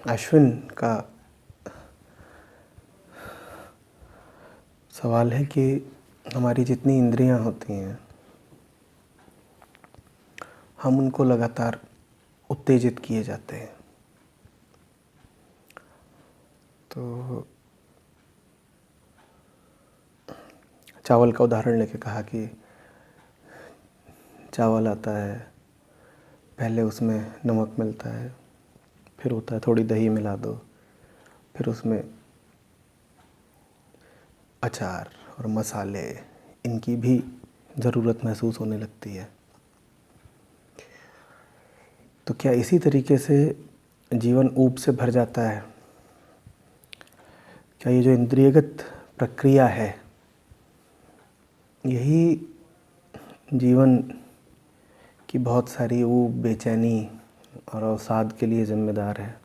अश्विन का सवाल है कि हमारी जितनी इंद्रियां होती हैं हम उनको लगातार उत्तेजित किए जाते हैं। तो चावल का उदाहरण लेके कहा कि चावल आता है, पहले उसमें नमक मिलता है, फिर होता है थोड़ी दही मिला दो, फिर उसमें अचार और मसाले, इनकी भी ज़रूरत महसूस होने लगती है। तो क्या इसी तरीके से जीवन ऊब से भर जाता है? क्या ये जो इंद्रियगत प्रक्रिया है यही जीवन की बहुत सारी ऊब, बेचैनी और अवसाद के लिए ज़िम्मेदार है?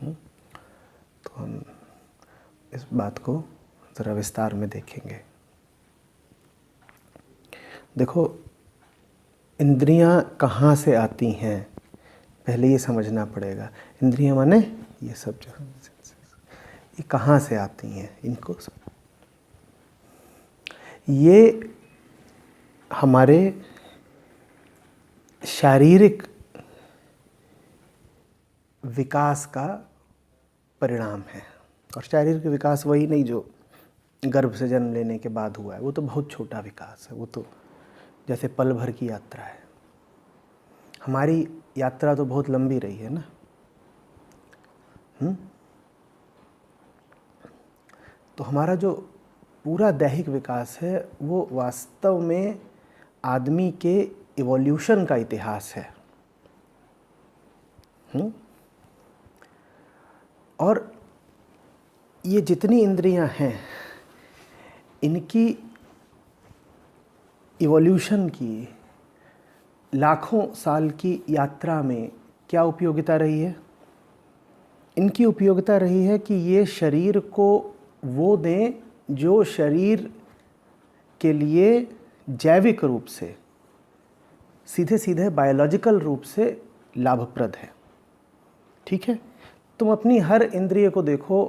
तो हम इस बात को ज़रा विस्तार में देखेंगे। देखो, इंद्रियां कहाँ से आती हैं पहले ये समझना पड़ेगा। इंद्रियां माने ये सब जो ये कहाँ से आती हैं, इनको ये हमारे शारीरिक विकास का परिणाम है। और शारीरिक विकास वही नहीं जो गर्भ से जन्म लेने के बाद हुआ है, वो तो बहुत छोटा विकास है। वो तो जैसे पल भर की यात्रा है। हमारी यात्रा तो बहुत लंबी रही है ना। तो हमारा जो पूरा दैहिक विकास है वो वास्तव में आदमी के इवोल्यूशन का इतिहास है। और ये जितनी इंद्रियां हैं इनकी इवोल्यूशन की लाखों साल की यात्रा में क्या उपयोगिता रही है? इनकी उपयोगिता रही है कि ये शरीर को वो दें जो शरीर के लिए जैविक रूप से, सीधे सीधे बायोलॉजिकल रूप से लाभप्रद है। ठीक है? तुम अपनी हर इंद्रिय को देखो,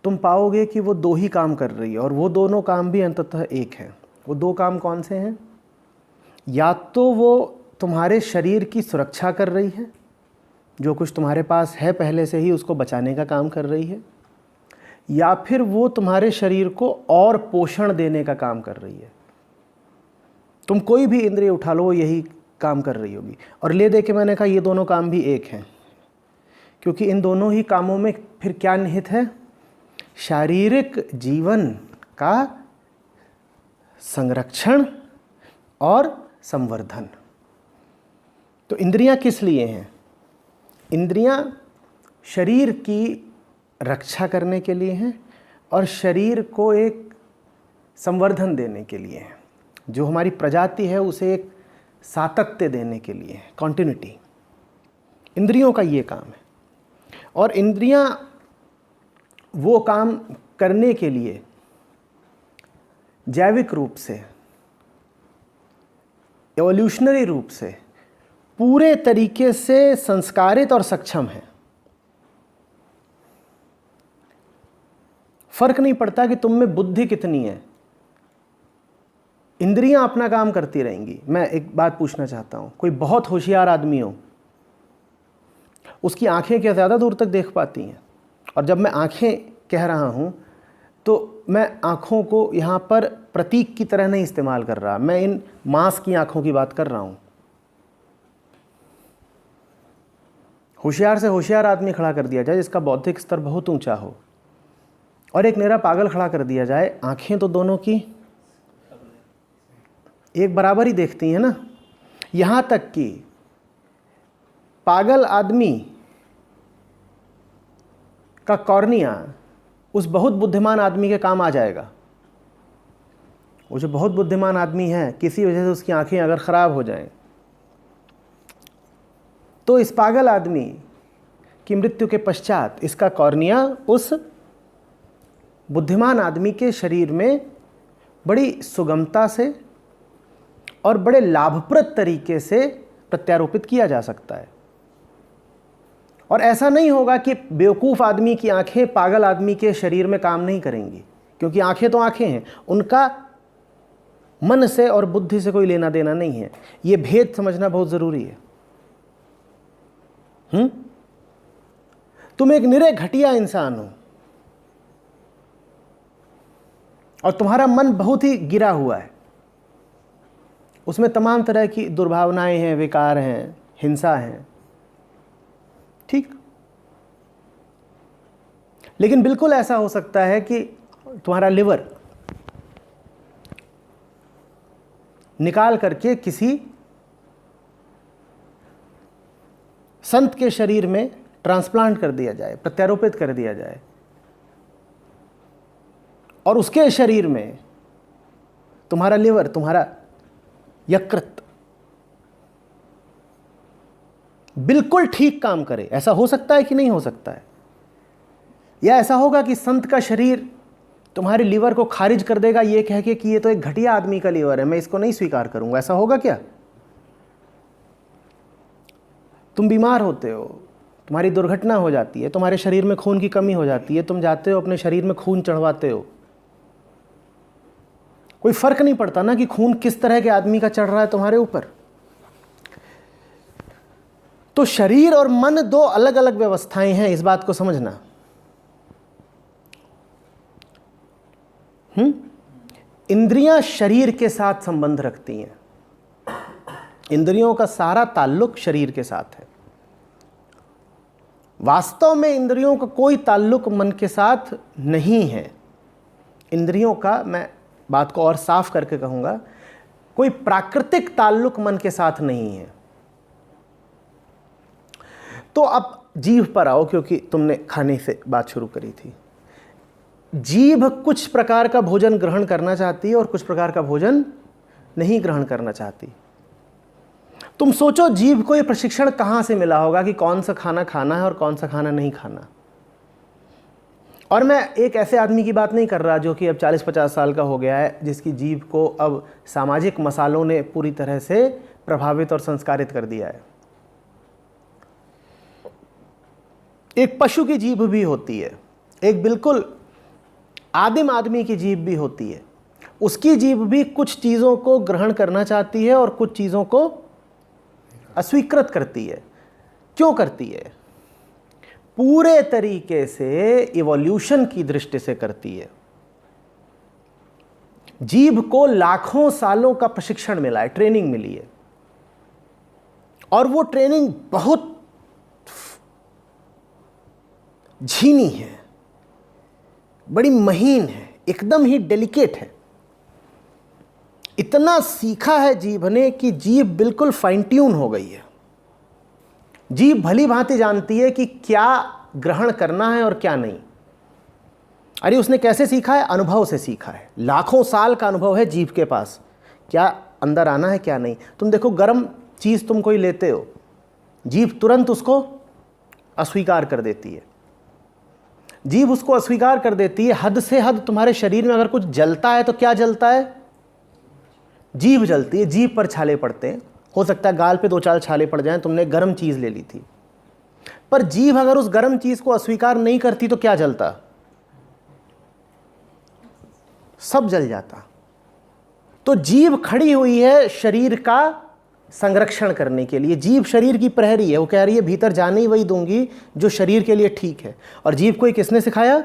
तुम पाओगे कि वो दो ही काम कर रही है और वो दोनों काम भी अंततः एक हैं। वो दो काम कौन से हैं? या तो वो तुम्हारे शरीर की सुरक्षा कर रही है, जो कुछ तुम्हारे पास है पहले से ही उसको बचाने का काम कर रही है, या फिर वो तुम्हारे शरीर को और पोषण देने का काम कर रही है। तुम कोई भी इंद्रिय उठा लो, यही काम कर रही होगी। और ले दे के मैंने कहा ये दोनों काम भी एक हैं, क्योंकि इन दोनों ही कामों में फिर क्या निहित है? शारीरिक जीवन का संरक्षण और संवर्धन। तो इंद्रियां किस लिए हैं? इंद्रियां शरीर की रक्षा करने के लिए हैं और शरीर को एक संवर्धन देने के लिए हैं। जो हमारी प्रजाति है उसे एक सातत्य देने के लिए है, कॉन्टिन्यूटी। इंद्रियों का ये काम है। और इंद्रियां वो काम करने के लिए जैविक रूप से, एवोल्यूशनरी रूप से पूरे तरीके से संस्कारित और सक्षम है। फर्क नहीं पड़ता कि तुम में बुद्धि कितनी है, इंद्रियां अपना काम करती रहेंगी। मैं एक बात पूछना चाहता हूं, कोई बहुत होशियार आदमी हो, उसकी आंखें क्या ज़्यादा दूर तक देख पाती हैं? और जब मैं आंखें कह रहा हूं तो मैं आंखों को यहाँ पर प्रतीक की तरह नहीं इस्तेमाल कर रहा, मैं इन मांस की आंखों की बात कर रहा हूं। होशियार से होशियार आदमी खड़ा कर दिया जाए जिसका बौद्धिक स्तर बहुत ऊंचा हो, और एक मेरा पागल खड़ा कर दिया जाए, आंखें तो दोनों की एक बराबर ही देखती हैं ना। यहां तक कि पागल आदमी का कॉर्निया उस बहुत बुद्धिमान आदमी के काम आ जाएगा। वो जो बहुत बुद्धिमान आदमी है, किसी वजह से उसकी आंखें अगर ख़राब हो जाएं तो इस पागल आदमी की मृत्यु के पश्चात इसका कॉर्निया उस बुद्धिमान आदमी के शरीर में बड़ी सुगमता से और बड़े लाभप्रद तरीके से प्रत्यारोपित किया जा सकता है। और ऐसा नहीं होगा कि बेवकूफ़ आदमी की आंखें पागल आदमी के शरीर में काम नहीं करेंगी, क्योंकि आंखें तो आंखें हैं, उनका मन से और बुद्धि से कोई लेना देना नहीं है। ये भेद समझना बहुत ज़रूरी है। तुम एक निरे घटिया इंसान हो और तुम्हारा मन बहुत ही गिरा हुआ है, उसमें तमाम तरह की दुर्भावनाएं हैं, विकार हैं, हिंसा है, ठीक। लेकिन बिल्कुल ऐसा हो सकता है कि तुम्हारा लिवर निकाल करके किसी संत के शरीर में ट्रांसप्लांट कर दिया जाए, प्रत्यारोपित कर दिया जाए, और उसके शरीर में तुम्हारा लिवर, तुम्हारा यकृत बिल्कुल ठीक काम करे। ऐसा हो सकता है कि नहीं हो सकता है? या ऐसा होगा कि संत का शरीर तुम्हारे लीवर को खारिज कर देगा, ये कह के कि ये तो एक घटिया आदमी का लीवर है, मैं इसको नहीं स्वीकार करूंगा? ऐसा होगा क्या? तुम बीमार होते हो, तुम्हारी दुर्घटना हो जाती है, तुम्हारे शरीर में खून की कमी हो जाती है, तुम जाते हो अपने शरीर में खून चढ़वाते हो, कोई फर्क नहीं पड़ता ना कि खून किस तरह के आदमी का चढ़ रहा है तुम्हारे ऊपर। तो शरीर और मन दो अलग अलग व्यवस्थाएं हैं, इस बात को समझना। इंद्रियां शरीर के साथ संबंध रखती हैं, इंद्रियों का सारा ताल्लुक शरीर के साथ है। वास्तव में इंद्रियों का कोई ताल्लुक मन के साथ नहीं है। इंद्रियों का, मैं बात को और साफ करके कहूंगा, कोई प्राकृतिक ताल्लुक मन के साथ नहीं है। तो अब जीभ पर आओ, क्योंकि तुमने खाने से बात शुरू करी थी। जीभ कुछ प्रकार का भोजन ग्रहण करना चाहती है और कुछ प्रकार का भोजन नहीं ग्रहण करना चाहती। तुम सोचो जीभ को ये प्रशिक्षण कहां से मिला होगा कि कौन सा खाना खाना है और कौन सा खाना नहीं खाना। और मैं एक ऐसे आदमी की बात नहीं कर रहा जो कि अब 40-50 साल का हो गया है, जिसकी जीभ को अब सामाजिक मसालों ने पूरी तरह से प्रभावित और संस्कारित कर दिया है। एक पशु की जीभ भी होती है, एक बिल्कुल आदिम आदमी की जीभ भी होती है। उसकी जीभ भी कुछ चीज़ों को ग्रहण करना चाहती है और कुछ चीज़ों को अस्वीकृत करती है। क्यों करती है? पूरे तरीके से इवोल्यूशन की दृष्टि से करती है। जीभ को लाखों सालों का प्रशिक्षण मिला है, ट्रेनिंग मिली है, और वो ट्रेनिंग बहुत झीनी है, बड़ी महीन है, एकदम ही डेलिकेट है। इतना सीखा है जीभ ने कि जीभ बिल्कुल फाइन ट्यून हो गई है। जीभ भली भांति जानती है कि क्या ग्रहण करना है और क्या नहीं। अरे उसने कैसे सीखा है? अनुभव से सीखा है। लाखों साल का अनुभव है जीभ के पास, क्या अंदर आना है क्या नहीं। तुम देखो, गर्म चीज़ तुम कोई लेते हो, जीभ तुरंत उसको अस्वीकार कर देती है। जीभ उसको अस्वीकार कर देती है। हद से हद तुम्हारे शरीर में अगर कुछ जलता है तो क्या जलता है? जीभ जलती है, जीभ पर छाले पड़ते हैं। हो सकता है गाल पे 2-4 छाले पड़ जाएं, तुमने गर्म चीज़ ले ली थी, पर जीभ अगर उस गर्म चीज़ को अस्वीकार नहीं करती तो क्या जलता? सब जल जाता। तो जीभ खड़ी हुई है शरीर का संरक्षण करने के लिए। जीभ शरीर की प्रहरी है, वो कह रही है भीतर जाने ही वही दूंगी जो शरीर के लिए ठीक है। और जीभ को किसने सिखाया?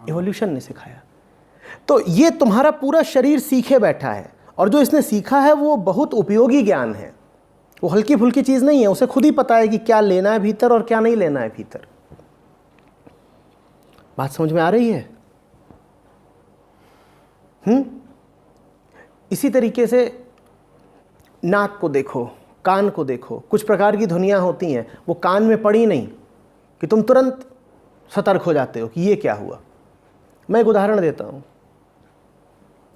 इवोल्यूशन ने सिखाया। तो ये तुम्हारा पूरा शरीर सीखे बैठा है, और जो इसने सीखा है वो बहुत उपयोगी ज्ञान है, वो हल्की फुल्की चीज़ नहीं है। उसे खुद ही पता है कि क्या लेना है भीतर और क्या नहीं लेना है भीतर। बात समझ में आ रही है? इसी तरीके से नाक को देखो, कान को देखो। कुछ प्रकार की ध्वनियाँ होती हैं, वो कान में पड़ी नहीं कि तुम तुरंत सतर्क हो जाते हो कि ये क्या हुआ। मैं एक उदाहरण देता हूँ।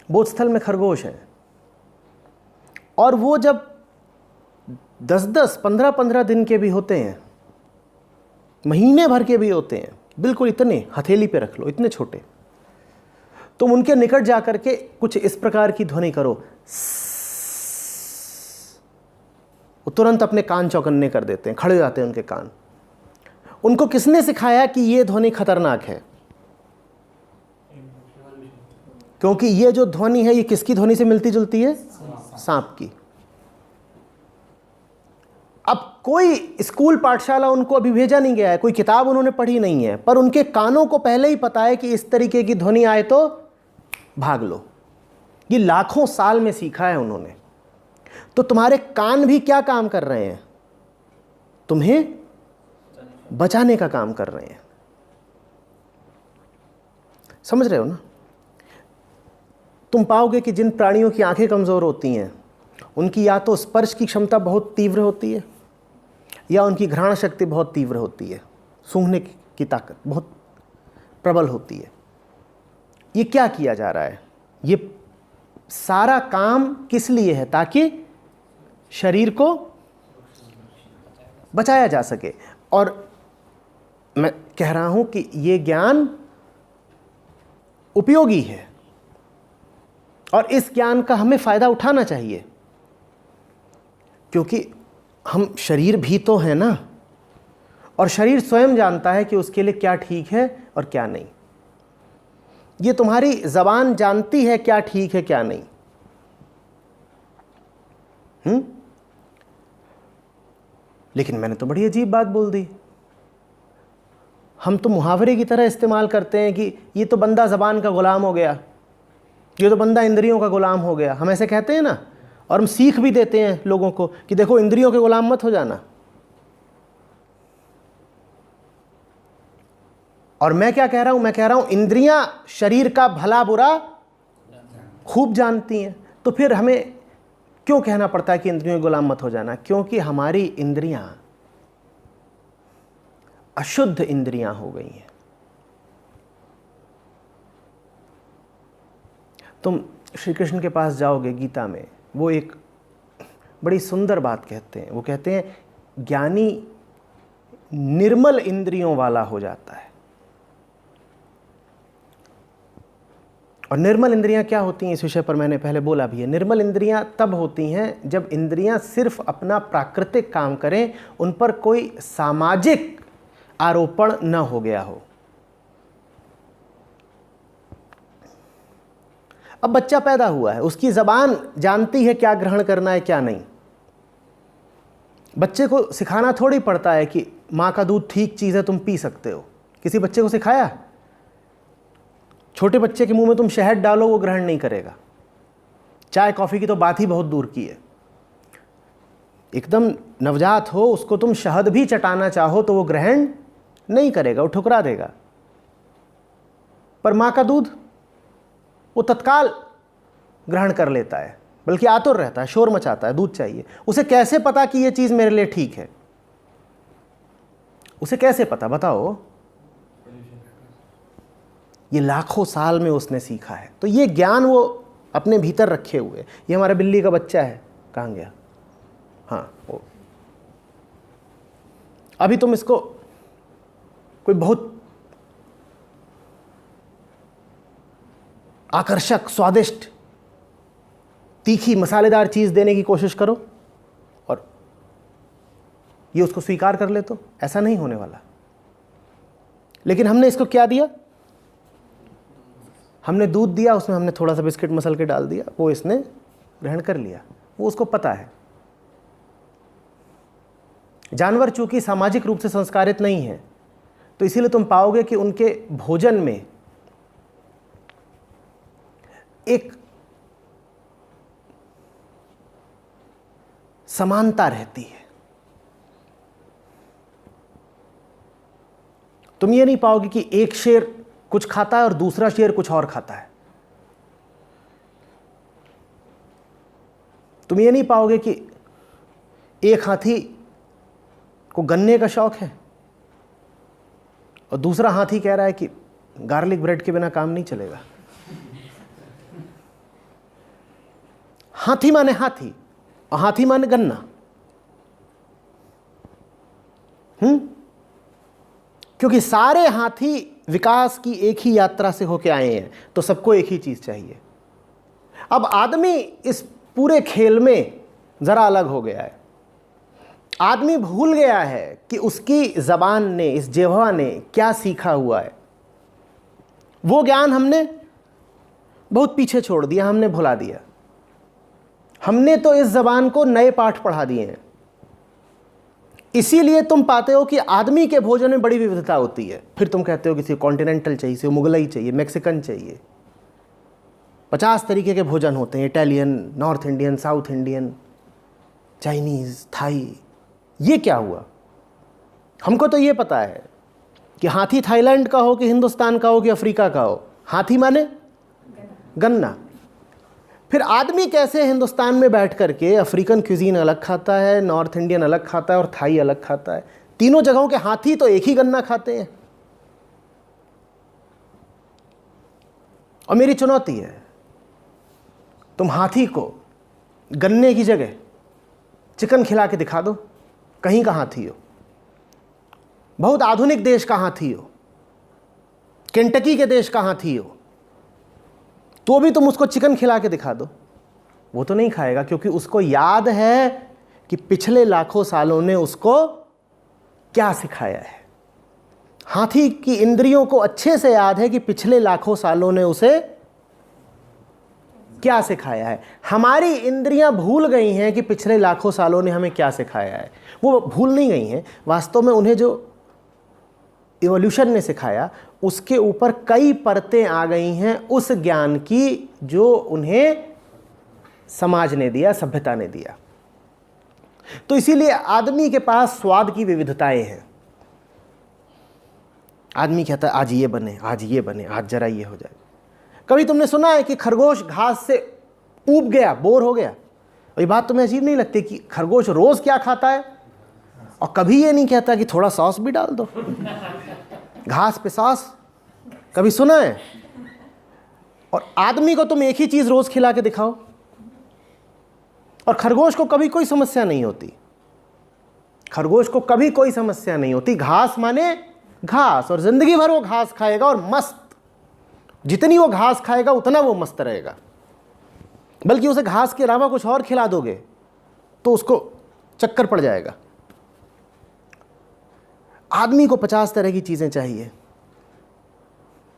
बोधस्थल में खरगोश हैं, और वो जब 10-10, 15-15 दिन के भी होते हैं, महीने भर के भी होते हैं, बिल्कुल इतने, हथेली पे रख लो, इतने छोटे, तुम उनके निकट जाकर के कुछ इस प्रकार की ध्वनि करो, वो तुरंत अपने कान चौकन्ने कर देते हैं, खड़े हो जाते हैं उनके कान। उनको किसने सिखाया कि ये ध्वनि खतरनाक है? क्योंकि ये जो ध्वनि है ये किसकी ध्वनि से मिलती जुलती है? सांप की। अब कोई स्कूल पाठशाला उनको अभी भेजा नहीं गया है, कोई किताब उन्होंने पढ़ी नहीं है, पर उनके कानों को पहले ही पता है कि इस तरीके की ध्वनि आए तो भाग लो। ये लाखों साल में सीखा है उन्होंने। तो तुम्हारे कान भी क्या काम कर रहे हैं? तुम्हें बचाने का काम कर रहे हैं। समझ रहे हो ना? तुम पाओगे कि जिन प्राणियों की आंखें कमज़ोर होती हैं उनकी या तो स्पर्श की क्षमता बहुत तीव्र होती है या उनकी घ्राण शक्ति बहुत तीव्र होती है, सूंघने की ताकत बहुत प्रबल होती है। ये क्या किया जा रहा है? ये सारा काम किस लिए है? ताकि शरीर को बचाया जा सके। और मैं कह रहा हूं कि ये ज्ञान उपयोगी है और इस ज्ञान का हमें फायदा उठाना चाहिए, क्योंकि हम शरीर भी तो है ना, और शरीर स्वयं जानता है कि उसके लिए क्या ठीक है और क्या नहीं। ये तुम्हारी जबान जानती है क्या ठीक है क्या नहीं। लेकिन मैंने तो बड़ी अजीब बात बोल दी। हम तो मुहावरे की तरह इस्तेमाल करते हैं कि ये तो बंदा ज़बान का ग़ुलाम हो गया, ये तो बंदा इंद्रियों का ग़ुलाम हो गया। हम ऐसे कहते हैं ना, और हम सीख भी देते हैं लोगों को कि देखो इंद्रियों के ग़ुलाम मत हो जाना। और मैं क्या कह रहा हूं? मैं कह रहा हूं इंद्रियां शरीर का भला बुरा खूब जानती हैं। तो फिर हमें क्यों कहना पड़ता है कि इंद्रियों के ग़ुलाम मत हो जाना? क्योंकि हमारी इंद्रियां अशुद्ध इंद्रियां हो गई हैं। तुम श्री कृष्ण के पास जाओगे, गीता में वो एक बड़ी सुंदर बात कहते हैं। वो कहते हैं ज्ञानी निर्मल इंद्रियों वाला हो जाता है। और निर्मल इंद्रियां क्या होती हैं, इस विषय पर मैंने पहले बोला भी है। निर्मल इंद्रियां तब होती हैं जब इंद्रियां सिर्फ अपना प्राकृतिक काम करें, उन पर कोई सामाजिक आरोपण न हो गया हो। अब बच्चा पैदा हुआ है, उसकी ज़बान जानती है क्या ग्रहण करना है क्या नहीं। बच्चे को सिखाना थोड़ी पड़ता है कि माँ का दूध ठीक चीज़ है, तुम पी सकते हो। किसी बच्चे को सिखाया? छोटे बच्चे के मुंह में तुम शहद डालो, वो ग्रहण नहीं करेगा। चाय कॉफ़ी की तो बात ही बहुत दूर की है। एकदम नवजात हो, उसको तुम शहद भी चटाना चाहो तो वो ग्रहण नहीं करेगा, वो ठुकरा देगा। पर माँ का दूध वो तत्काल ग्रहण कर लेता है, बल्कि आतुर रहता है, शोर मचाता है, दूध चाहिए। उसे कैसे पता कि ये चीज़ मेरे लिए ठीक है? उसे कैसे पता, बताओ? ये लाखों साल में उसने सीखा है। तो ये ज्ञान वो अपने भीतर रखे हुए। ये हमारा बिल्ली का बच्चा है, कहाँ गया? हाँ, वो अभी तुम इसको कोई बहुत आकर्षक, स्वादिष्ट, तीखी, मसालेदार चीज़ देने की कोशिश करो और ये उसको स्वीकार कर ले, तो ऐसा नहीं होने वाला। लेकिन हमने इसको क्या दिया? हमने दूध दिया, उसमें हमने थोड़ा सा बिस्किट मसल के डाल दिया, वो इसने ग्रहण कर लिया। वो उसको पता है। जानवर चूंकि सामाजिक रूप से संस्कारित नहीं है, तो इसीलिए तुम पाओगे कि उनके भोजन में एक समानता रहती है। तुम ये नहीं पाओगे कि एक शेर कुछ खाता है और दूसरा शेर कुछ और खाता है। तुम ये नहीं पाओगे कि एक हाथी को गन्ने का शौक है और दूसरा हाथी कह रहा है कि गार्लिक ब्रेड के बिना काम नहीं चलेगा। हाथी माने हाथी और हाथी माने गन्ना। क्योंकि सारे हाथी विकास की एक ही यात्रा से होके आए हैं, तो सबको एक ही चीज चाहिए। अब आदमी इस पूरे खेल में जरा अलग हो गया है। आदमी भूल गया है कि उसकी ज़बान ने, इस जिह्वा ने क्या सीखा हुआ है। वो ज्ञान हमने बहुत पीछे छोड़ दिया, हमने भुला दिया। हमने तो इस ज़बान को नए पाठ पढ़ा दिए हैं। इसीलिए तुम पाते हो कि आदमी के भोजन में बड़ी विविधता होती है। फिर तुम कहते हो किसी कॉन्टिनेंटल चाहिए, किसी मुगलई चाहिए, मैक्सिकन चाहिए। 50 तरीके के भोजन होते हैं, Italian, north Indian, south Indian, Chinese, Thai. ये क्या हुआ? हमको तो ये पता है कि हाथी थाईलैंड का हो कि हिंदुस्तान का हो कि अफ्रीका का हो, हाथी माने गन्ना। फिर आदमी कैसे हिंदुस्तान में बैठ करके अफ्रीकन क्यूजीन अलग खाता है, नॉर्थ इंडियन अलग खाता है और थाई अलग खाता है। तीनों जगहों के हाथी तो एक ही गन्ना खाते हैं। और मेरी चुनौती है, तुम हाथी को गन्ने की जगह चिकन खिला के दिखा दो, कहीं का हाथी हो, बहुत आधुनिक देश का हाथी हो, केंटकी के देश का हाथी हो, तो भी तुम उसको चिकन खिला के दिखा दो, वो तो नहीं खाएगा, क्योंकि उसको याद है कि पिछले लाखों सालों ने उसको क्या सिखाया है। हाथी की इंद्रियों को अच्छे से याद है कि पिछले लाखों सालों ने उसे क्या सिखाया है। हमारी इंद्रियां भूल गई हैं कि पिछले लाखों सालों ने हमें क्या सिखाया है। वो भूल नहीं गई हैं, वास्तव में उन्हें जो इवोल्यूशन ने सिखाया उसके ऊपर कई परतें आ गई हैं उस ज्ञान की जो उन्हें समाज ने दिया, सभ्यता ने दिया। तो इसीलिए आदमी के पास स्वाद की विविधताएं हैं। आदमी कहता है आज ये बने, आज ये बने, आज जरा ये हो जाए। कभी तुमने सुना है कि खरगोश घास से ऊब गया, बोर हो गया? ये बात तुम्हें अजीब नहीं लगती कि खरगोश रोज क्या खाता है और कभी ये नहीं कहता कि थोड़ा सॉस भी डाल दो, घास पे सॉस? कभी सुना है? और आदमी को तुम एक ही चीज रोज खिला के दिखाओ और खरगोश को कभी कोई समस्या नहीं होती। खरगोश को कभी कोई समस्या नहीं होती। घास माने घास, और जिंदगी भर वो घास खाएगा और मस्त। जितनी वो घास खाएगा उतना वो मस्त रहेगा। बल्कि उसे घास के अलावा कुछ और खिला दोगे तो उसको चक्कर पड़ जाएगा। आदमी को 50 तरह की चीजें चाहिए।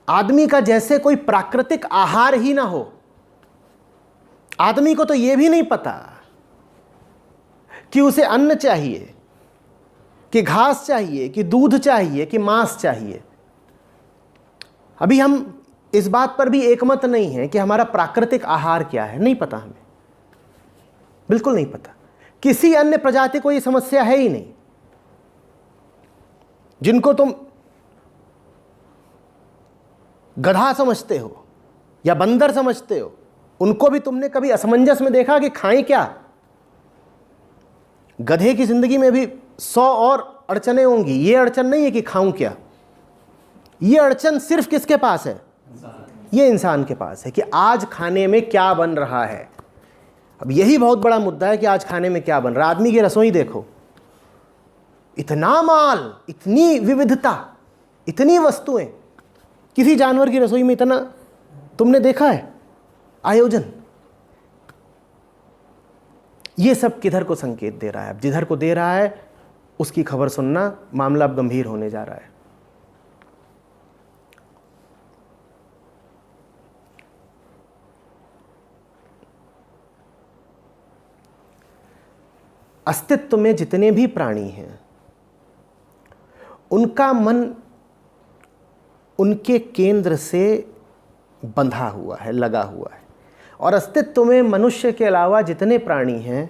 आदमी का जैसे कोई प्राकृतिक आहार ही ना हो। आदमी को तो यह भी नहीं पता कि उसे अन्न चाहिए, कि घास चाहिए, कि दूध चाहिए, कि मांस चाहिए। अभी हम इस बात पर भी एकमत नहीं है कि हमारा प्राकृतिक आहार क्या है। नहीं पता हमें, बिल्कुल नहीं पता। किसी अन्य प्रजाति को यह समस्या है ही नहीं। जिनको तुम गधा समझते हो या बंदर समझते हो, उनको भी तुमने कभी असमंजस में देखा कि खाएं क्या? गधे की जिंदगी में भी 100 और अड़चनें होंगी। ये अड़चन नहीं है कि खाऊं क्या। ये अड़चन सिर्फ किसके पास है? ये इंसान के पास है कि आज खाने में क्या बन रहा है। अब यही बहुत बड़ा मुद्दा है कि आज खाने में क्या बन रहा है। आदमी की रसोई देखो, इतना माल, इतनी विविधता, इतनी वस्तुएं। किसी जानवर की रसोई में इतना तुमने देखा है आयोजन? ये सब किधर को संकेत दे रहा है? अब जिधर को दे रहा है उसकी खबर सुनना, मामला अब गंभीर होने जा रहा है। अस्तित्व में जितने भी प्राणी हैं उनका मन उनके केंद्र से बंधा हुआ है, लगा हुआ है। और अस्तित्व में मनुष्य के अलावा जितने प्राणी हैं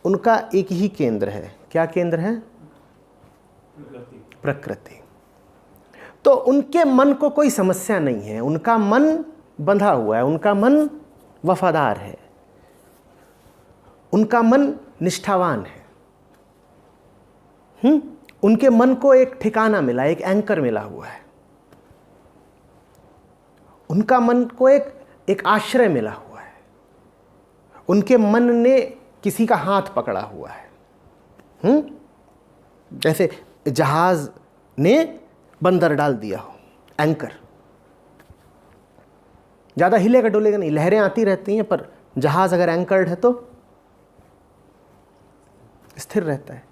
उनका एक ही केंद्र है। क्या केंद्र है? प्रकृति। तो उनके मन को कोई समस्या नहीं है। उनका मन बंधा हुआ है, उनका मन वफादार है, उनका मन निष्ठावान है। उनके मन को एक ठिकाना मिला, एक एंकर मिला हुआ है। उनका मन को एक आश्रय मिला हुआ है। उनके मन ने किसी का हाथ पकड़ा हुआ है। जैसे जहाज ने बंदर डाल दिया हो, एंकर। ज्यादा हिलेगा डोलेगा नहीं, लहरें आती रहती हैं, पर जहाज अगर एंकर्ड है तो स्थिर रहता है।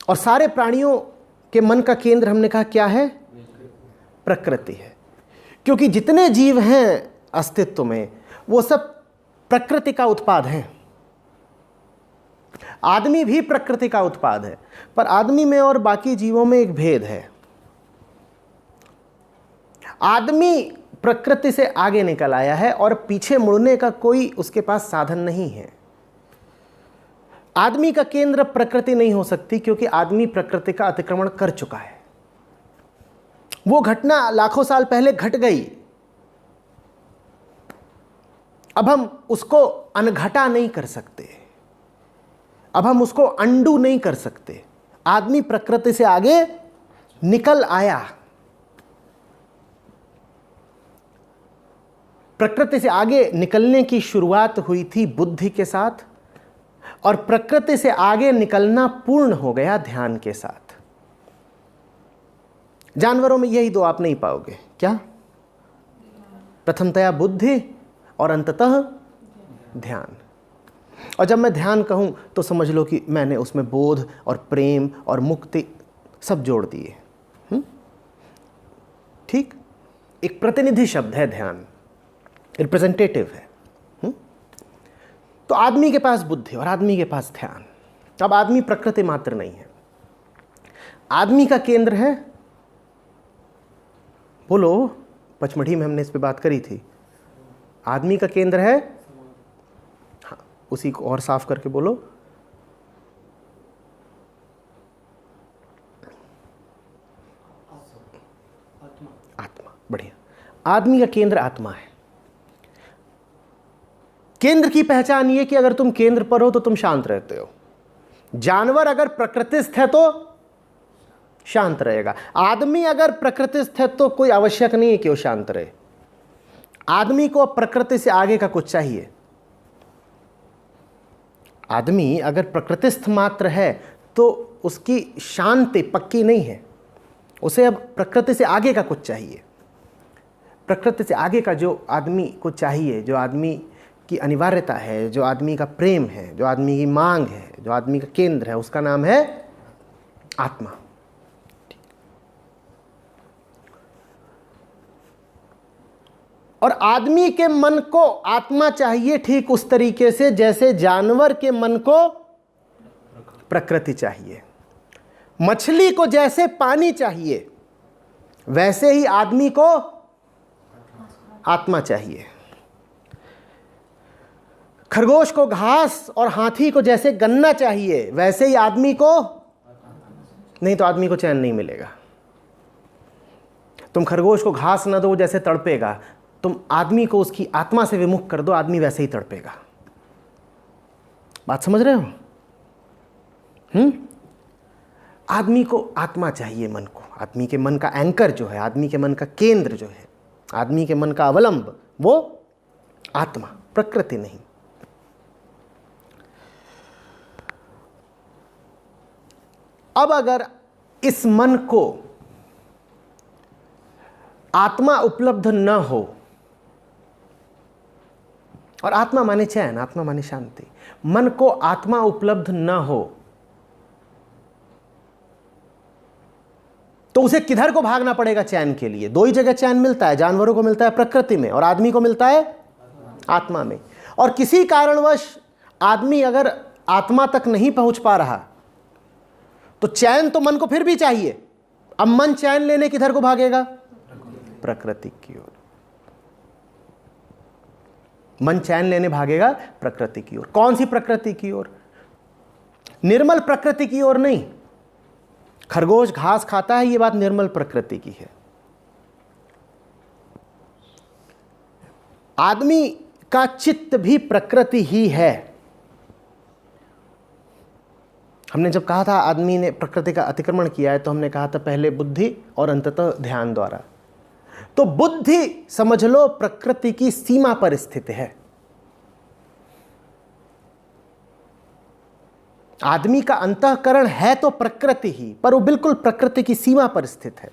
और सारे प्राणियों के मन का केंद्र हमने कहा क्या है? प्रकृति है। क्योंकि जितने जीव हैं अस्तित्व में वो सब प्रकृति का उत्पाद हैं। आदमी भी प्रकृति का उत्पाद है, पर आदमी में और बाकी जीवों में एक भेद है। आदमी प्रकृति से आगे निकल आया है और पीछे मुड़ने का कोई उसके पास साधन नहीं है। आदमी का केंद्र प्रकृति नहीं हो सकती, क्योंकि आदमी प्रकृति का अतिक्रमण कर चुका है। वो घटना लाखों साल पहले घट गई, अब हम उसको अनघटा नहीं कर सकते, अब हम उसको अंडू नहीं कर सकते। आदमी प्रकृति से आगे निकल आया। प्रकृति से आगे निकलने की शुरुआत हुई थी बुद्धि के साथ, और प्रकृति से आगे निकलना पूर्ण हो गया ध्यान के साथ। जानवरों में यही दो आप नहीं पाओगे। क्या? प्रथमतया बुद्धि और अंततः ध्यान। और जब मैं ध्यान कहूं तो समझ लो कि मैंने उसमें बोध और प्रेम और मुक्ति सब जोड़ दिए। ठीक? एक प्रतिनिधि शब्द है ध्यान, रिप्रेजेंटेटिव है। तो आदमी के पास बुद्धि और आदमी के पास ध्यान। अब आदमी प्रकृति मात्र नहीं है, आदमी का केंद्र है, बोलो, पचमढ़ी में हमने इस पे बात करी थी। आदमी का केंद्र है, हाँ, उसी को और साफ करके बोलो, आत्मा। बढ़िया। आदमी का केंद्र आत्मा है। केंद्र की पहचान ये कि अगर तुम केंद्र पर हो तो तुम शांत रहते हो। जानवर अगर प्रकृतिस्थ है तो शांत रहेगा। आदमी अगर प्रकृतिस्थ है तो कोई आवश्यक नहीं है कि वो शांत रहे। आदमी को प्रकृति से आगे का कुछ चाहिए। आदमी अगर प्रकृतिस्थ मात्र है तो उसकी शांति पक्की नहीं है, उसे अब प्रकृति से आगे का कुछ चाहिए। प्रकृति से आगे का जो आदमी को चाहिए, जो आदमी की अनिवार्यता है, जो आदमी का प्रेम है, जो आदमी की मांग है, जो आदमी का केंद्र है, उसका नाम है आत्मा। और आदमी के मन को आत्मा चाहिए ठीक उस तरीके से जैसे जानवर के मन को प्रकृति चाहिए। मछली को जैसे पानी चाहिए वैसे ही आदमी को आत्मा चाहिए। खरगोश को घास और हाथी को जैसे गन्ना चाहिए वैसे ही आदमी को, नहीं तो आदमी को चैन नहीं मिलेगा। तुम खरगोश को घास न दो जैसे तड़पेगा, तुम आदमी को उसकी आत्मा से विमुख कर दो, आदमी वैसे ही तड़पेगा। बात समझ रहे हो? आदमी को आत्मा चाहिए, मन को। आदमी के मन का एंकर जो है, आदमी के मन का केंद्र जो है, आदमी के मन का अवलंब, वो आत्मा, प्रकृति नहीं। अब अगर इस मन को आत्मा उपलब्ध न हो, और आत्मा माने चैन, आत्मा माने शांति, मन को आत्मा उपलब्ध न हो तो उसे किधर को भागना पड़ेगा चैन के लिए? दो ही जगह चैन मिलता है, जानवरों को मिलता है प्रकृति में और आदमी को मिलता है आत्मा में। और किसी कारणवश आदमी अगर आत्मा तक नहीं पहुंच पा रहा तो चैन तो मन को फिर भी चाहिए। अब मन चैन लेने किधर को भागेगा? प्रकृति की ओर। मन चैन लेने भागेगा प्रकृति की ओर। कौन सी प्रकृति की ओर? निर्मल प्रकृति की ओर नहीं। खरगोश घास खाता है, यह बात निर्मल प्रकृति की है। आदमी का चित्त भी प्रकृति ही है। हमने जब कहा था आदमी ने प्रकृति का अतिक्रमण किया है, तो हमने कहा था पहले बुद्धि और अंततः ध्यान द्वारा। तो बुद्धि समझ लो प्रकृति की सीमा पर स्थित है। आदमी का अंतःकरण है तो प्रकृति ही, पर वो बिल्कुल प्रकृति की सीमा पर स्थित है।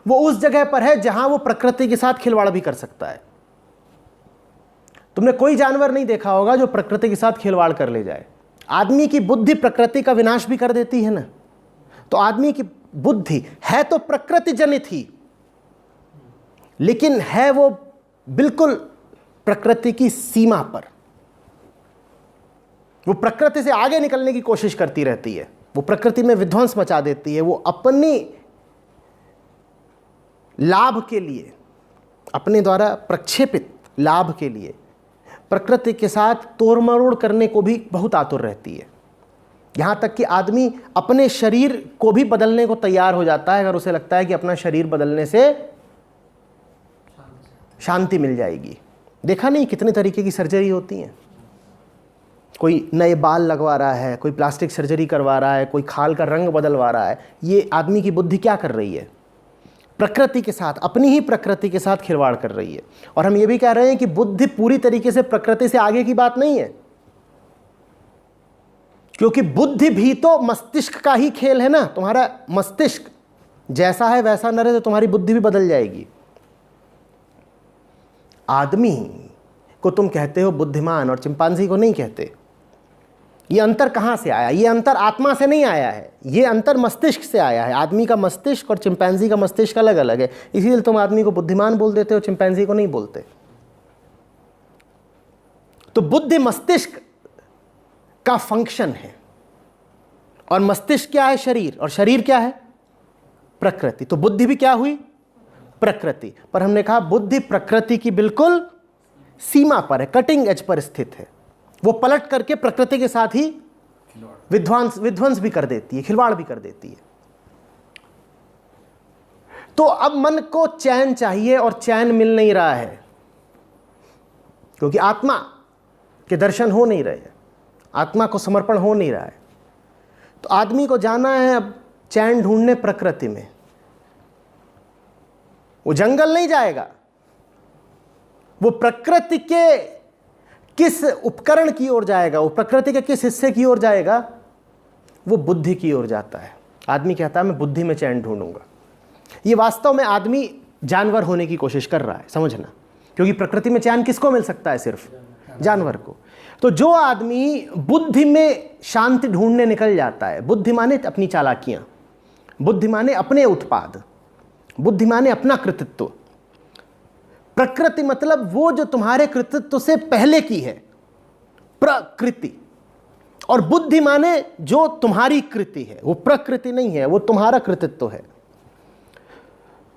वो उस जगह पर है जहां वो प्रकृति के साथ खिलवाड़ भी कर सकता है। तुमने कोई जानवर नहीं देखा होगा जो प्रकृति के साथ खिलवाड़ कर ले जाए। आदमी की बुद्धि प्रकृति का विनाश भी कर देती है ना। तो आदमी की बुद्धि है तो प्रकृति जनित ही, लेकिन है वो बिल्कुल प्रकृति की सीमा पर। वो प्रकृति से आगे निकलने की कोशिश करती रहती है, वो प्रकृति में विध्वंस मचा देती है। वो अपनी लाभ के लिए, अपने द्वारा प्रक्षेपित लाभ के लिए प्रकृति के साथ तोड़ मरोड़ करने को भी बहुत आतुर रहती है। यहाँ तक कि आदमी अपने शरीर को भी बदलने को तैयार हो जाता है अगर उसे लगता है कि अपना शरीर बदलने से शांति मिल जाएगी। देखा नहीं कितने तरीके की सर्जरी होती हैं। कोई नए बाल लगवा रहा है, कोई प्लास्टिक सर्जरी करवा रहा है, कोई खाल का रंग बदलवा रहा है। ये आदमी की बुद्धि क्या कर रही है? प्रकृति के साथ, अपनी ही प्रकृति के साथ खिलवाड़ कर रही है। और हम ये भी कह रहे हैं कि बुद्धि पूरी तरीके से प्रकृति से आगे की बात नहीं है, क्योंकि बुद्धि भी तो मस्तिष्क का ही खेल है ना। तुम्हारा मस्तिष्क जैसा है वैसा न रहे तो तुम्हारी बुद्धि भी बदल जाएगी। आदमी को तुम कहते हो बुद्धिमान और चिंपांजी को नहीं कहते। ये अंतर कहाँ से आया? ये अंतर आत्मा से नहीं आया है, ये अंतर मस्तिष्क से आया है। आदमी का मस्तिष्क और चिंपांजी का मस्तिष्क अलग अलग है, इसीलिए तुम आदमी को बुद्धिमान बोल देते हो, चिंपांजी को नहीं बोलते। तो बुद्धि मस्तिष्क का फंक्शन है, और मस्तिष्क क्या है? शरीर, और शरीर क्या है? प्रकृति। तो बुद्धि भी क्या हुई? प्रकृति। पर हमने कहा बुद्धि प्रकृति की बिल्कुल सीमा पर है, कटिंग एज पर स्थित है। वो पलट करके प्रकृति के साथ ही विध्वंस भी कर देती है, खिलवाड़ भी कर देती है। तो अब मन को चैन चाहिए और चैन मिल नहीं रहा है, क्योंकि आत्मा के दर्शन हो नहीं रहे हैं, आत्मा को समर्पण हो नहीं रहा है। तो आदमी को जाना है अब चैन ढूंढने प्रकृति में। वो जंगल नहीं जाएगा, वो प्रकृति के किस उपकरण की ओर जाएगा, वो प्रकृति के किस हिस्से की ओर जाएगा? वो बुद्धि की ओर जाता है। आदमी कहता है मैं बुद्धि में चैन ढूंढूंगा। ये वास्तव में आदमी जानवर होने की कोशिश कर रहा है, समझना, क्योंकि प्रकृति में चैन किसको मिल सकता है? सिर्फ जानवर को। तो जो आदमी बुद्धि में शांति ढूंढने निकल जाता है, बुद्धि माने अपनी चालाकियां, बुद्धि माने अपने उत्पाद, बुद्धि माने अपना कृतित्व, प्रकृति मतलब वो जो तुम्हारे कृतित्व से पहले की है, प्रकृति। और बुद्धि माने जो तुम्हारी कृति है, वो प्रकृति नहीं है, वो तुम्हारा कृतित्व है।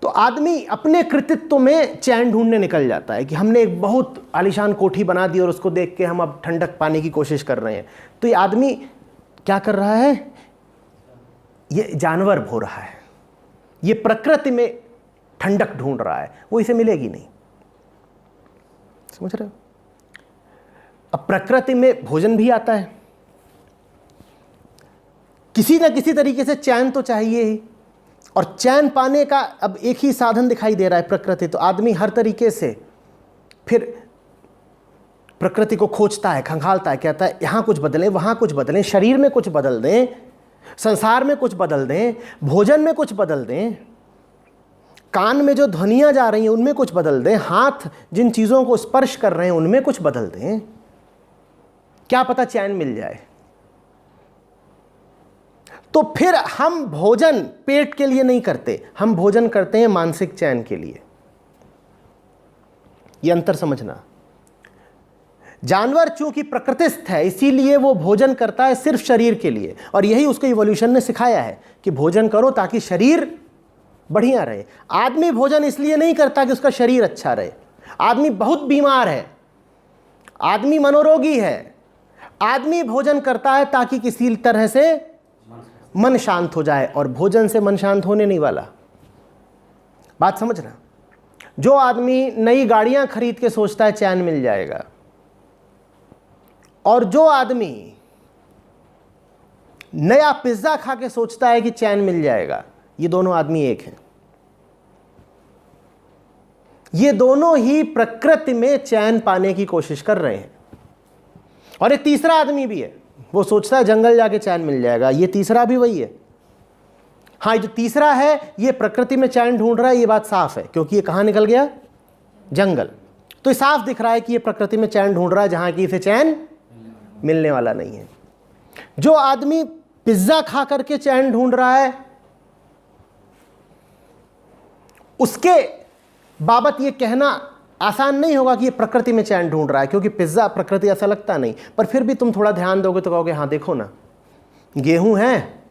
तो आदमी अपने कृतित्व में चैन ढूंढने निकल जाता है कि हमने एक बहुत आलीशान कोठी बना दी और उसको देख के हम अब ठंडक पाने की कोशिश कर रहे हैं। तो ये आदमी क्या कर रहा है? ये जानवर हो रहा है, ये प्रकृति में ठंडक ढूंढ रहा है, वो इसे मिलेगी नहीं। समझ रहे हो? अब प्रकृति में भोजन भी आता है, किसी ना किसी तरीके से चैन तो चाहिए ही, और चैन पाने का अब एक ही साधन दिखाई दे रहा है, प्रकृति। तो आदमी हर तरीके से फिर प्रकृति को खोजता है, खंगालता है, कहता है यहां कुछ बदलें, वहां कुछ बदलें, शरीर में कुछ बदल दें, संसार में कुछ बदल दें, भोजन में कुछ बदल दें, कान में जो ध्वनियां जा रही हैं उनमें कुछ बदल दें, हाथ जिन चीज़ों को स्पर्श कर रहे हैं उनमें कुछ बदल दें, क्या पता चैन मिल जाए। तो फिर हम भोजन पेट के लिए नहीं करते, हम भोजन करते हैं मानसिक चैन के लिए। यह अंतर समझना। जानवर चूंकि प्रकृतिस्थ है इसीलिए वो भोजन करता है सिर्फ शरीर के लिए, और यही उसको इवोल्यूशन ने सिखाया है कि भोजन करो ताकि शरीर बढ़िया रहे। आदमी भोजन इसलिए नहीं करता कि उसका शरीर अच्छा रहे। आदमी बहुत बीमार है, आदमी मनोरोगी है, आदमी भोजन करता है ताकि किसी तरह से मन शांत हो जाए, और भोजन से मन शांत होने नहीं वाला। बात समझना। जो आदमी नई गाड़ियां खरीद के सोचता है चैन मिल जाएगा, और जो आदमी नया पिज्जा खा के सोचता है कि चैन मिल जाएगा, ये दोनों आदमी एक हैं। ये दोनों ही प्रकृति में चैन पाने की कोशिश कर रहे हैं। और एक तीसरा आदमी भी है, वो सोचता है जंगल जाके चैन मिल जाएगा, ये तीसरा भी वही है। हाँ, जो तीसरा है ये प्रकृति में चैन ढूंढ रहा है, ये बात साफ है, क्योंकि ये कहाँ निकल गया? जंगल। तो ये साफ दिख रहा है कि ये प्रकृति में चैन ढूंढ रहा है जहां कि इसे चैन मिलने वाला नहीं है। जो आदमी पिज्जा खा करके चैन ढूंढ रहा है, उसके बाबत ये कहना आसान नहीं होगा कि ये प्रकृति में चैन ढूंढ रहा है, क्योंकि पिज्जा प्रकृति ऐसा लगता नहीं। पर फिर भी तुम थोड़ा ध्यान दोगे तो कहोगे हाँ देखो ना, गेहूं है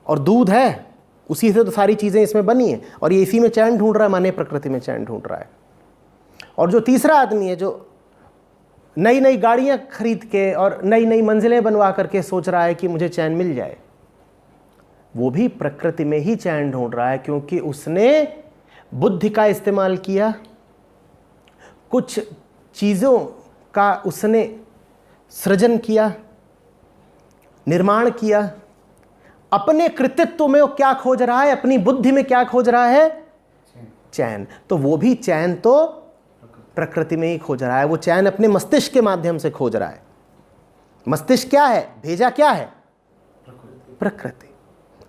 और दूध है, उसी से तो सारी चीजें इसमें बनी हैं, और ये इसी में चैन ढूंढ रहा है, माने प्रकृति में चैन ढूंढ रहा है। और जो तीसरा आदमी है, जो नई नई गाड़ियां खरीद के और नई नई मंजिलें बनवा करके सोच रहा है कि मुझे चैन मिल जाए, वो भी प्रकृति में ही चैन ढूंढ रहा है, क्योंकि उसने बुद्धि का इस्तेमाल किया, कुछ चीज़ों का उसने सृजन किया, निर्माण किया। अपने कृतित्व में वो क्या खोज रहा है, अपनी बुद्धि में क्या खोज रहा है? चैन। तो वो भी चैन तो प्रकृति में ही खोज रहा है, वो चैन अपने मस्तिष्क के माध्यम से खोज रहा है। मस्तिष्क क्या है? भेजा क्या है? प्रकृति।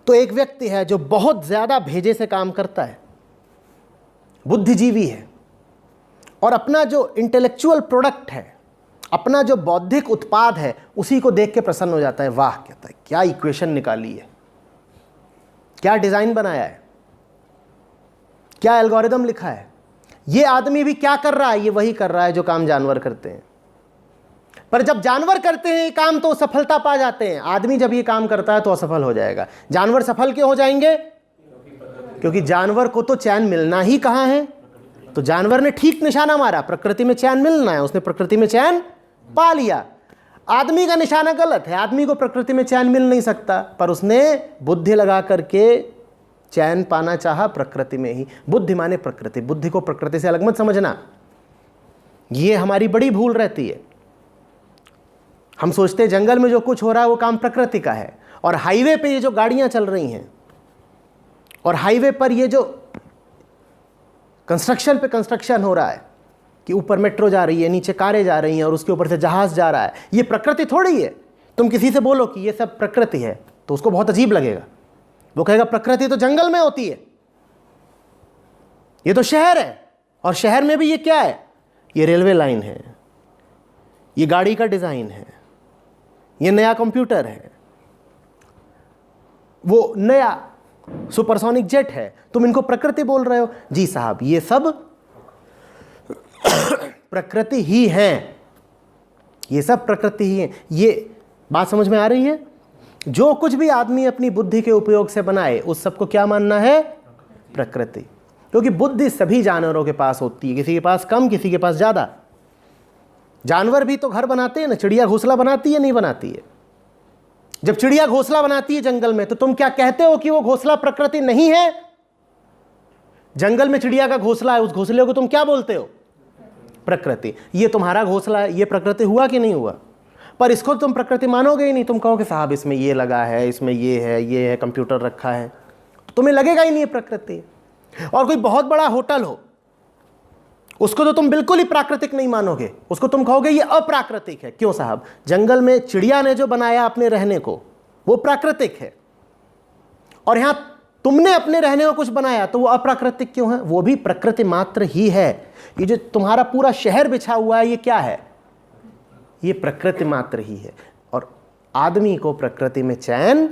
तो एक व्यक्ति है जो बहुत ज्यादा भेजे से काम करता है, बुद्धिजीवी है, और अपना जो इंटेलेक्चुअल प्रोडक्ट है, अपना जो बौद्धिक उत्पाद है, उसी को देख के प्रसन्न हो जाता है। वाह, कहता है क्या इक्वेशन निकाली है, क्या डिजाइन बनाया है, क्या एल्गोरिदम लिखा है। ये आदमी भी क्या कर रहा है? ये वही कर रहा है जो काम जानवर करते हैं। पर जब जानवर करते हैं ये काम तो सफलता पा जाते हैं, आदमी जब ये काम करता है तो असफल हो जाएगा। जानवर सफल क्यों हो जाएंगे? क्योंकि जानवर को तो चैन मिलना ही कहाँ है। तो जानवर ने ठीक निशाना मारा, प्रकृति में चैन मिलना है, उसने प्रकृति में चैन पा लिया। आदमी का निशाना गलत है, आदमी को प्रकृति में चैन मिल नहीं सकता, पर उसने बुद्धि लगा करके चैन पाना चाहा प्रकृति में ही। बुद्धि माने प्रकृति, बुद्धि को प्रकृति से अलग मत समझना, ये हमारी बड़ी भूल रहती है। हम सोचते हैं जंगल में जो कुछ हो रहा है वो काम प्रकृति का है, और हाईवे पे ये जो गाड़ियां चल रही हैं, और हाईवे पर ये जो कंस्ट्रक्शन पे कंस्ट्रक्शन हो रहा है कि ऊपर मेट्रो जा रही है, नीचे कारें जा रही हैं, और उसके ऊपर से जहाज जा रहा है, ये प्रकृति थोड़ी है। तुम किसी से बोलो कि ये सब प्रकृति है तो उसको बहुत अजीब लगेगा, वो कहेगा प्रकृति तो जंगल में होती है, ये तो शहर है, और शहर में भी ये क्या है? ये रेलवे लाइन है, ये गाड़ी का डिजाइन है, ये नया कंप्यूटर है, वो नया सुपरसोनिक जेट है, तुम इनको प्रकृति बोल रहे हो? जी साहब, ये सब प्रकृति ही है, ये सब प्रकृति ही है। ये बात समझ में आ रही है? जो कुछ भी आदमी अपनी बुद्धि के उपयोग से बनाए, उस सबको क्या मानना है? प्रकृति। क्योंकि बुद्धि सभी जानवरों के पास होती है, किसी के पास कम, किसी के पास ज्यादा। जानवर भी तो घर बनाते हैं ना, चिड़िया घोंसला बनाती है, नहीं बनाती है? जब चिड़िया घोंसला बनाती है जंगल में, तो तुम क्या कहते हो कि वो घोंसला प्रकृति नहीं है? जंगल में चिड़िया का घोंसला है, उस घोंसले को तुम क्या बोलते हो? प्रकृति। ये तुम्हारा घोंसला है, ये प्रकृति हुआ कि नहीं हुआ? पर इसको तुम प्रकृति मानोगे ही नहीं, तुम कहोगे साहब इसमें ये लगा है, इसमें ये है, कंप्यूटर रखा है, तो तुम्हें लगेगा ही नहीं प्रकृति। और कोई बहुत बड़ा होटल हो, उसको तो तुम बिल्कुल ही प्राकृतिक नहीं मानोगे, उसको तुम कहोगे ये अप्राकृतिक है। क्यों साहब? जंगल में चिड़िया ने जो बनाया अपने रहने को, वो प्राकृतिक है, और यहां तुमने अपने रहने को कुछ बनाया तो वो अप्राकृतिक क्यों है? वो भी प्रकृति मात्र ही है। ये जो तुम्हारा पूरा शहर बिछा हुआ है, ये क्या है? ये प्रकृति मात्र ही है। और आदमी को प्रकृति में चैन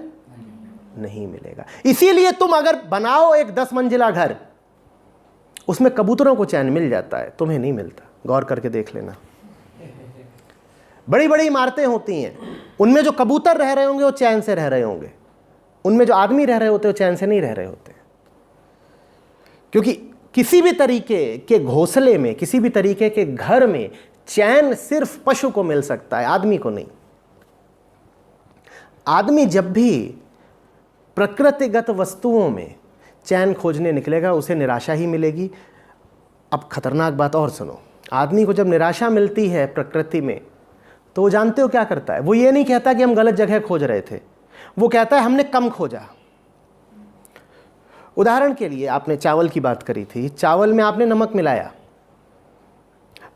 नहीं मिलेगा। इसीलिए तुम अगर बनाओ एक 10 मंजिला घर, उसमें कबूतरों को चैन मिल जाता है, तुम्हें नहीं मिलता। गौर करके देख लेना, बड़ी बड़ी इमारतें होती हैं, उनमें जो कबूतर रह रहे होंगे वो चैन से रह रहे होंगे, उनमें जो आदमी रह रहे होते वो चैन से नहीं रह रहे होते। क्योंकि किसी भी तरीके के घोंसले में, किसी भी तरीके के घर में चैन सिर्फ पशु को मिल सकता है, आदमी को नहीं। आदमी जब भी प्रकृतिगत वस्तुओं में चैन खोजने निकलेगा, उसे निराशा ही मिलेगी। अब खतरनाक बात और सुनो, आदमी को जब निराशा मिलती है प्रकृति में, तो वो जानते हो क्या करता है? वो ये नहीं कहता कि हम गलत जगह खोज रहे थे, वो कहता है हमने कम खोजा। उदाहरण के लिए, आपने चावल की बात करी थी, चावल में आपने नमक मिलाया,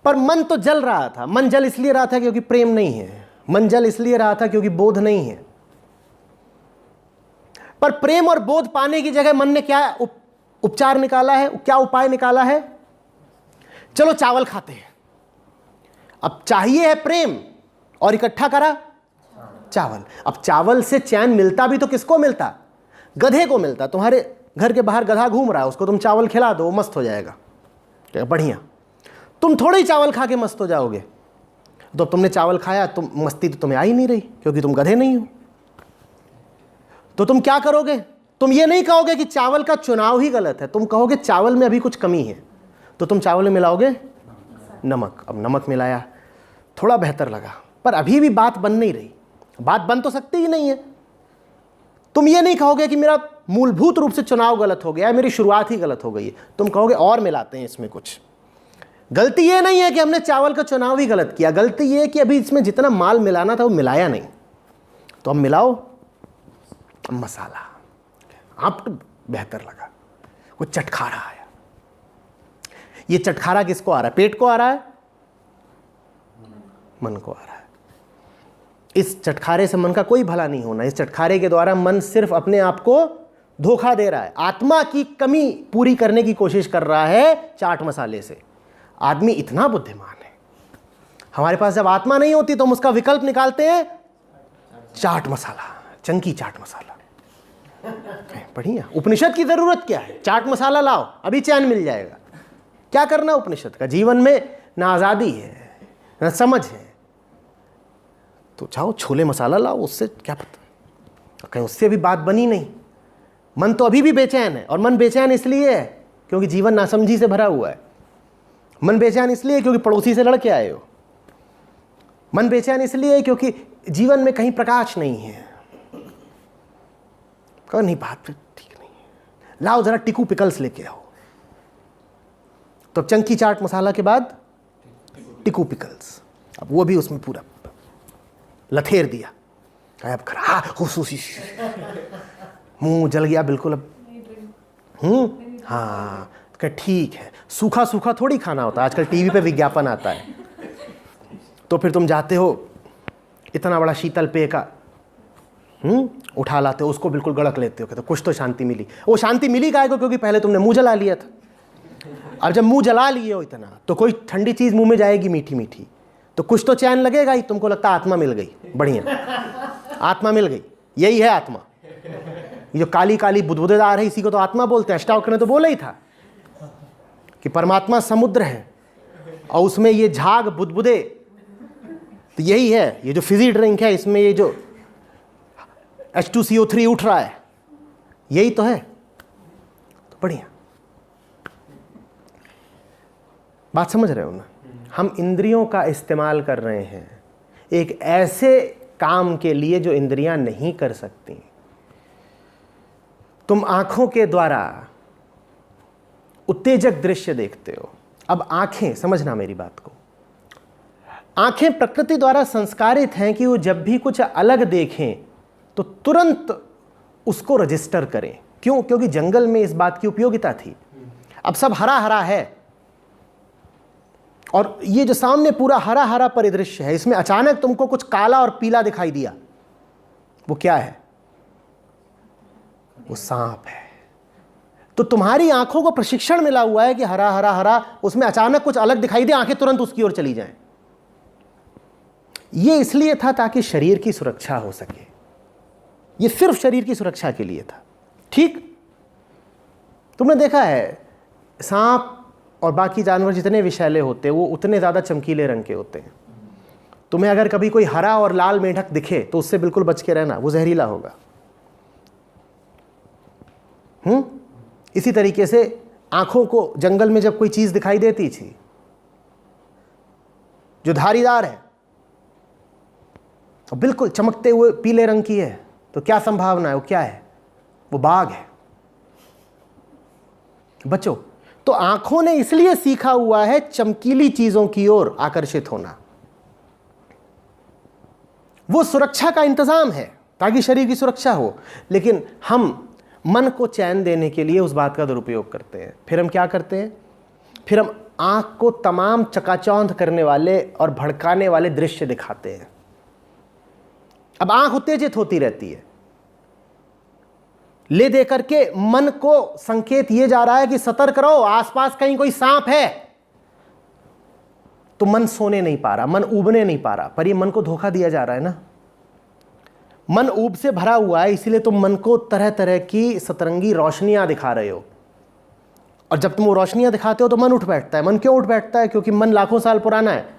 पर मन तो जल रहा था। मन जल इसलिए रहा था क्योंकि प्रेम नहीं है, मन जल इसलिए रहा था क्योंकि बोध नहीं है। पर प्रेम और बोध पाने की जगह मन ने क्या उपचार निकाला है, क्या उपाय निकाला है? चलो चावल खाते हैं। अब चाहिए है प्रेम, और इकट्ठा करा चावल। अब चावल से चैन मिलता भी तो किसको मिलता? गधे को मिलता। तुम्हारे घर के बाहर गधा घूम रहा है, उसको तुम चावल खिला दो, वो मस्त हो जाएगा, बढ़िया। तुम थोड़े ही चावल खा के मस्त हो जाओगे। तो तुमने चावल खाया, तुम मस्ती तो तुम्हें आ ही नहीं रही, क्योंकि तुम गधे नहीं हो। तो तुम क्या करोगे? तुम ये नहीं कहोगे कि चावल का चुनाव ही गलत है, तुम कहोगे चावल में अभी कुछ कमी है। तो तुम चावल में मिलाओगे नमक। अब नमक मिलाया, थोड़ा बेहतर लगा, पर अभी भी बात बन नहीं रही। बात बन तो सकती ही नहीं है। तुम ये नहीं कहोगे कि मेरा मूलभूत रूप से चुनाव गलत हो गया है, मेरी शुरुआत ही गलत हो गई है। तुम कहोगे और मिलाते हैं इसमें कुछ। गलती ये नहीं है कि हमने चावल का चुनाव ही गलत किया, गलती ये है कि अभी इसमें जितना माल मिलाना था वो मिलाया नहीं। तो अब मिलाओ मसाला। आप तो बेहतर लगा, वो चटखारा आया। ये चटखारा किसको आ रहा है? पेट को आ रहा है, मन को आ रहा है। इस चटखारे से मन का कोई भला नहीं होना। इस चटखारे के द्वारा मन सिर्फ अपने आप को धोखा दे रहा है, आत्मा की कमी पूरी करने की कोशिश कर रहा है चाट मसाले से। आदमी इतना बुद्धिमान है, हमारे पास जब आत्मा नहीं होती तो हम उसका विकल्प निकालते हैं चाट मसाला, चंकी चाट मसाला। बढ़िया। उपनिषद की जरूरत क्या है? चाट मसाला लाओ, अभी चैन मिल जाएगा। क्या करना उपनिषद का? जीवन में ना आजादी है ना समझ है, तो जाओ छोले मसाला लाओ, उससे क्या पता, कहीं उससे भी बात बनी नहीं। मन तो अभी भी बेचैन है, और मन बेचैन इसलिए है क्योंकि जीवन नासमझी से भरा हुआ है। मन बेचैन इसलिए क्योंकि पड़ोसी से लड़के आए हो। मन बेचैन इसलिए क्योंकि जीवन में कहीं प्रकाश नहीं है। कहो नहीं, बात ठीक नहीं है, लाओ जरा टिकू पिकल्स लेके आओ। तो अब चंकी चाट मसाला के बाद टिकू पिकल्स, अब वो भी उसमें पूरा लथेर दिया। अब खरा मुंह जल गया बिल्कुल। अब हाँ ठीक है, सूखा सूखा थोड़ी खाना होता है, आजकल टीवी पे विज्ञापन आता है। तो फिर तुम जाते हो इतना बड़ा शीतल पेय का उठा लाते हो, उसको बिल्कुल गड़क लेते हो, कहते कुछ तो शांति मिली। वो शांति मिली काहे को? क्योंकि पहले तुमने मुंह जला लिया था। अब जब मुंह जला लिए हो इतना, तो कोई ठंडी चीज मुंह में जाएगी मीठी मीठी, तो कुछ तो चैन लगेगा ही। तुमको लगता आत्मा मिल गई, बढ़िया आत्मा मिल गई, यही है आत्मा। ये जो काली काली बुदबुदेदार है, इसी को तो आत्मा बोलते हैं। अष्टावक्र ने तो बोला ही था कि परमात्मा समुद्र है और उसमें ये झाग बुदबुदे, तो यही है। ये जो फिजी ड्रिंक है, इसमें ये जो H2CO3 उठ रहा है, यही तो है। तो बढ़िया बात समझ रहे हो ना? हम इंद्रियों का इस्तेमाल कर रहे हैं एक ऐसे काम के लिए जो इंद्रियां नहीं कर सकती। तुम आंखों के द्वारा उत्तेजक दृश्य देखते हो। अब आंखें, समझना मेरी बात को, आंखें प्रकृति द्वारा संस्कारित हैं कि वो जब भी कुछ अलग देखें तो तुरंत उसको रजिस्टर करें। क्यों? क्योंकि जंगल में इस बात की उपयोगिता थी। अब सब हरा हरा है, और ये जो सामने पूरा हरा हरा परिदृश्य है, इसमें अचानक तुमको कुछ काला और पीला दिखाई दिया। वो क्या है? वो सांप है। तो तुम्हारी आंखों को प्रशिक्षण मिला हुआ है कि हरा हरा हरा, उसमें अचानक कुछ अलग दिखाई दे, आंखें तुरंत उसकी ओर चली जाएं। ये इसलिए था ताकि शरीर की सुरक्षा हो सके। ये सिर्फ शरीर की सुरक्षा के लिए था। ठीक? तुमने देखा है सांप और बाकी जानवर जितने विषैले होते हैं वो उतने ज़्यादा चमकीले रंग के होते हैं। तुम्हें अगर कभी कोई हरा और लाल मेंढक दिखे तो उससे बिल्कुल बच के रहना, वो जहरीला होगा। इसी तरीके से आंखों को जंगल में जब कोई चीज़ दिखाई देती थी जो धारीदार है और बिल्कुल चमकते हुए पीले रंग की है, तो क्या संभावना है? वो क्या है? वो बाघ है। बचो। तो आंखों ने इसलिए सीखा हुआ है चमकीली चीजों की ओर आकर्षित होना। वो सुरक्षा का इंतजाम है ताकि शरीर की सुरक्षा हो। लेकिन हम मन को चैन देने के लिए उस बात का दुरुपयोग करते हैं। फिर हम क्या करते हैं? फिर हम आंख को तमाम चकाचौंध करने वाले और भड़काने वाले दृश्य दिखाते हैं। अब आंख उत्तेजित होती रहती है, ले दे करके मन को संकेत ये जा रहा है कि सतर्क रहो, आसपास कहीं कोई सांप है। तो मन सोने नहीं पा रहा, मन उबने नहीं पा रहा, पर ये मन को धोखा दिया जा रहा है ना। मन ऊब से भरा हुआ है, इसीलिए तुम मन को तरह तरह की सतरंगी रोशनियां दिखा रहे हो। और जब तुम वो रोशनियां दिखाते हो तो मन उठ बैठता है। मन क्यों उठ बैठता है? क्योंकि मन लाखों साल पुराना है।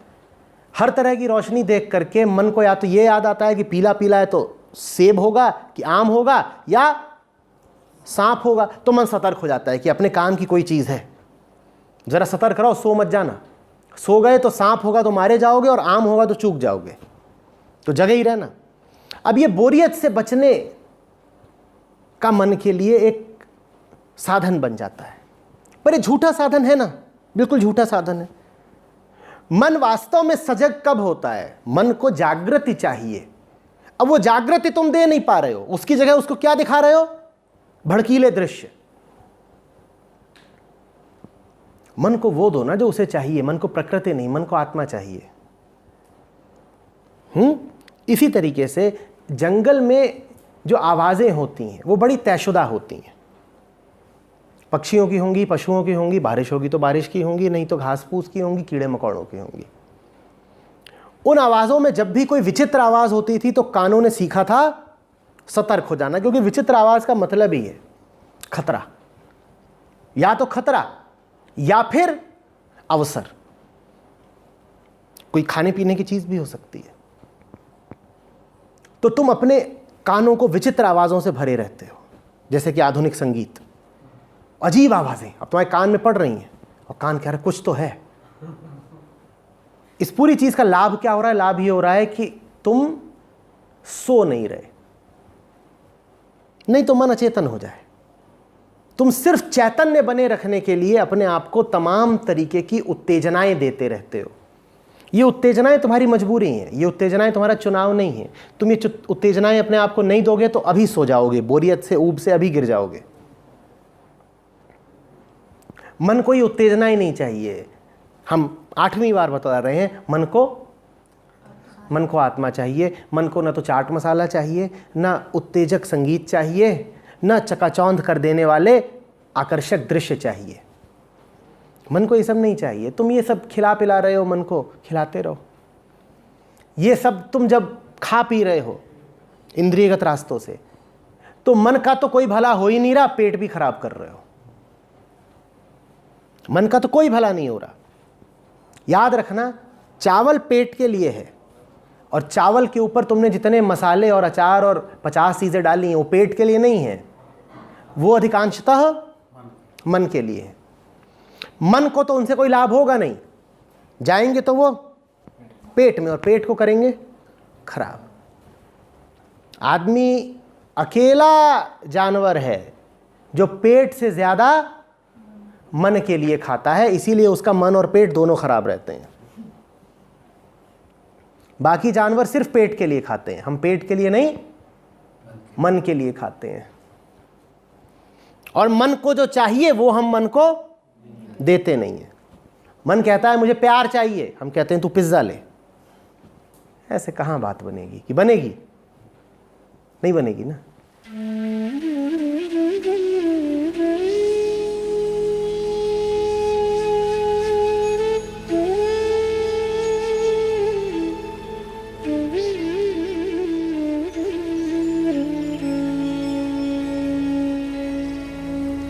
हर तरह की रोशनी देख करके मन को या तो ये याद आता है कि पीला पीला है तो सेब होगा, कि आम होगा, या सांप होगा, तो मन सतर्क हो जाता है कि अपने काम की कोई चीज़ है, ज़रा सतर्क रहो, सो मत जाना। सो गए तो सांप होगा तो मारे जाओगे, और आम होगा तो चूक जाओगे, तो जगह ही रहना। अब ये बोरियत से बचने का मन के लिए एक साधन बन जाता है, पर ये झूठा साधन है ना, बिल्कुल झूठा साधन है। मन वास्तव में सजग कब होता है? मन को जागृति चाहिए। अब वो जागृति तुम दे नहीं पा रहे हो, उसकी जगह उसको क्या दिखा रहे हो? भड़कीले दृश्य। मन को वो दो ना जो उसे चाहिए। मन को प्रकृति नहीं, मन को आत्मा चाहिए। इसी तरीके से जंगल में जो आवाजें होती हैं वो बड़ी तयशुदा होती हैं। पक्षियों की होंगी, पशुओं की होंगी, बारिश होगी तो बारिश की होंगी, नहीं तो घास फूस की होंगी, कीड़े मकोड़ों की होंगी। उन आवाज़ों में जब भी कोई विचित्र आवाज़ होती थी तो कानों ने सीखा था सतर्क हो जाना, क्योंकि विचित्र आवाज़ का मतलब ही है खतरा। या तो खतरा या फिर अवसर। कोई खाने पीने की चीज़ भी हो सकती है। तो तुम अपने कानों को विचित्र आवाज़ों से भरे रहते हो, जैसे कि आधुनिक संगीत, अजीब आवाज़ें अब तुम्हारे कान में पड़ रही हैं, और कान कह रहे कुछ तो है। इस पूरी चीज़ का लाभ क्या हो रहा है? लाभ ये हो रहा है कि तुम सो नहीं रहे, नहीं तो मन अचेतन हो जाए। तुम सिर्फ चैतन्य बने रखने के लिए अपने आप को तमाम तरीके की उत्तेजनाएं देते रहते हो। ये उत्तेजनाएं तुम्हारी मजबूरी हैं, ये उत्तेजनाएं तुम्हारा चुनाव नहीं है। तुम ये उत्तेजनाएं अपने आप को नहीं दोगे तो अभी सो जाओगे, बोरियत से, ऊब से अभी गिर जाओगे। मन को ये उत्तेजनाएं नहीं चाहिए। हम 8वीं बार बता रहे हैं, मन को आत्मा चाहिए। मन को ना तो चाट मसाला चाहिए, ना उत्तेजक संगीत चाहिए, ना चकाचौंध कर देने वाले आकर्षक दृश्य चाहिए। मन को ये सब नहीं चाहिए। तुम ये सब खिला पिला रहे हो, मन को खिलाते रहो। ये सब तुम जब खा पी रहे हो इंद्रियगत रास्तों से, तो मन का तो कोई भला हो ही नहीं रहा, पेट भी खराब कर रहे हो। मन का तो कोई भला नहीं हो रहा। याद रखना, चावल पेट के लिए है, और चावल के ऊपर तुमने जितने मसाले और अचार और 50 चीज़ें डाली हैं वो पेट के लिए नहीं है, वो अधिकांशतः मन के लिए है। मन को तो उनसे कोई लाभ होगा नहीं, जाएंगे तो वो पेट में, और पेट को करेंगे खराब। आदमी अकेला जानवर है जो पेट से ज़्यादा मन के लिए खाता है, इसीलिए उसका मन और पेट दोनों खराब रहते हैं। बाकी जानवर सिर्फ पेट के लिए खाते हैं, हम पेट के लिए नहीं, मन के लिए खाते हैं। और मन को जो चाहिए वो हम मन को देते नहीं है। मन कहता है मुझे प्यार चाहिए, हम कहते हैं तू पिज्ज़ा ले। ऐसे कहाँ बात बनेगी? कि बनेगी? नहीं बनेगी ना।